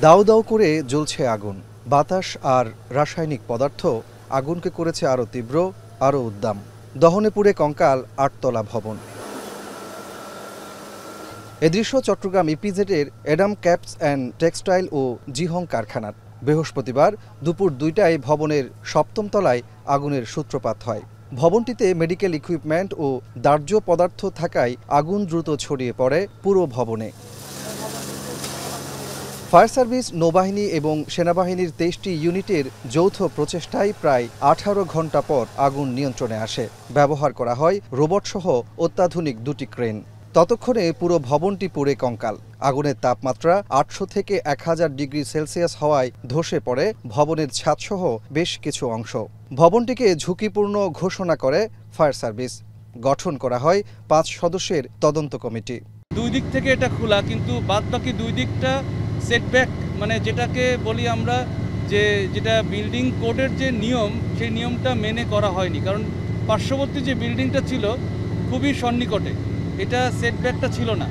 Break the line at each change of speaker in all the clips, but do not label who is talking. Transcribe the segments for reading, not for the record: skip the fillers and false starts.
দাউ দাউ করে জ্বলছে আগুন। বাতাস আর রাসায়নিক পদার্থ আগুনকে করেছে আরও তীব্র, আরও উদ্দাম। দহনে পুড়ে কঙ্কাল ৮তলা ভবন। এ দৃশ্য চট্টগ্রাম ইপিজেডের এডাম ক্যাপস অ্যান্ড টেক্সটাইল ও জিহং কারখানার। বৃহস্পতিবার দুপুর ২টায় ভবনের ৭ম তলায় আগুনের সূত্রপাত হয়। ভবনটিতে মেডিকেল ইকুইপমেন্ট ও দাহ্য পদার্থ থাকায় আগুন দ্রুত ছড়িয়ে পড়ে পুরো ভবনে। ফায়ার সার্ভিস, নৌবাহিনী এবং সেনাবাহিনীর ২৩টি ইউনিটের যৌথ প্রচেষ্টায় প্রায় ১৮ ঘণ্টা পর আগুন নিয়ন্ত্রণে আসে। ব্যবহার করা হয় রোবটসহ অত্যাধুনিক ২টি ক্রেন। ততক্ষণে পুরো ভবনটি পুড়ে কঙ্কাল। আগুনের তাপমাত্রা ৮০০ থেকে ১০০০ ডিগ্রি সেলসিয়াস হওয়ায় ধসে পড়ে ভবনের ছাদসহ বেশ কিছু অংশ। ভবনটিকে ঝুঁকিপূর্ণ ঘোষণা করে ফায়ার সার্ভিস। গঠন করা হয় ৫ সদস্যের তদন্ত কমিটি।
দুই দিক থেকে এটা খোলা, কিন্তু বাদবাকি দুই দিকটা সেটব্যাক, মানে যেটাকে বলি আমরা যেটা বিল্ডিং কোডের যে নিয়ম, সেই নিয়মটা মেনে করা হয়নি। কারণ পার্শ্ববর্তী যে বিল্ডিংটা ছিল খুবই সন্নিকটে, এটা সেটব্যাকটা ছিল না,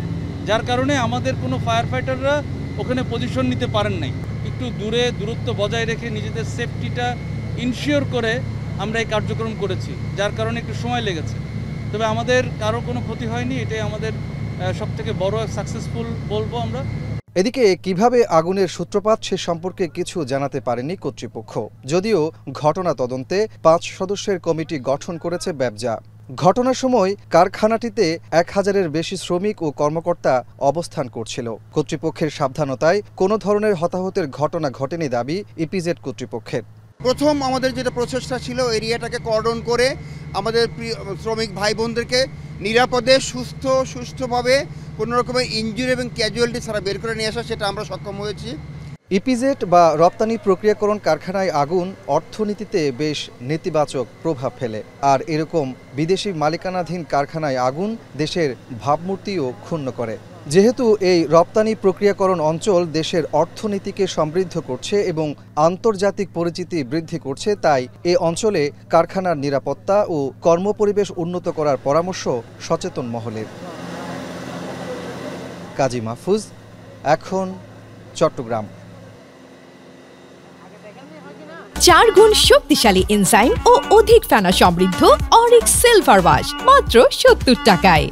যার কারণে আমাদের কোনো ফায়ার ফাইটাররা ওখানে পজিশন নিতে পারেন নাই। একটু দূরত্ব বজায় রেখে নিজেদের সেফটিটা ইনশিওর করে আমরা এই কার্যক্রম করেছি, যার কারণে একটু সময় লেগেছে। তবে আমাদের কারো কোনো ক্ষতি হয়নি, এটাই আমাদের সবথেকে বড় সাকসেসফুল বলবো আমরা।
এদিকে কিভাবে আগুনের সূত্রপাত সে সম্পর্কে কিছু জানাতে পারেনি কর্তৃপক্ষ, যদিও ঘটনা তদন্তে ৫ সদস্যের কমিটি গঠন করেছে ব্যবজা। ঘটনার সময় কারখানাটিতে ১০০০-এর বেশি শ্রমিক ও কর্মকর্তা অবস্থান করছিল। কর্তৃপক্ষের সাবধানতায় কোনো ধরনের হতাহতের ঘটনা ঘটেনি দাবি ইপিজেড কর্তৃপক্ষের।
প্রথম আমাদের যেটা প্রচেষ্টা ছিল, এরিয়াটাকে কর্ডন করে আমাদের শ্রমিক ভাই বোনদেরকে নিরাপদে সুস্থভাবে কোনো রকমের ইনজুরি এবং ক্যাজুয়ালিটি ছাড়া বের করে নিয়ে আসা, সেটা আমরা সক্ষম হয়েছি।
ইপিজেড বা রপ্তানি প্রক্রিয়াকরণ কারখানায় আগুন অর্থনীতিতে বেশ নেতিবাচক প্রভাব ফেলে। আর এরকম বিদেশি মালিকানাধীন কারখানায় আগুন দেশের ভাবমূর্তিও ক্ষুণ্ণ করে। যেহেতু এই রপ্তানি প্রক্রিয়াকরণ অঞ্চল দেশের অর্থনীতিকে সমৃদ্ধ করছে এবং আন্তর্জাতিক পরিচিতি বৃদ্ধি করছে, তাই এ অঞ্চলে কারখানার নিরাপত্তা ও কর্মপরিবেশ উন্নত করার পরামর্শ সচেতন মহলের। কাজী মাহফুজ, এখন, চট্টগ্রাম।
৪ গুণ শক্তিশালী এনজাইম ও অধিক ফেনা সমৃদ্ধ অরিক সিলভার ওয়াশ মাত্র ৭০ টাকায়।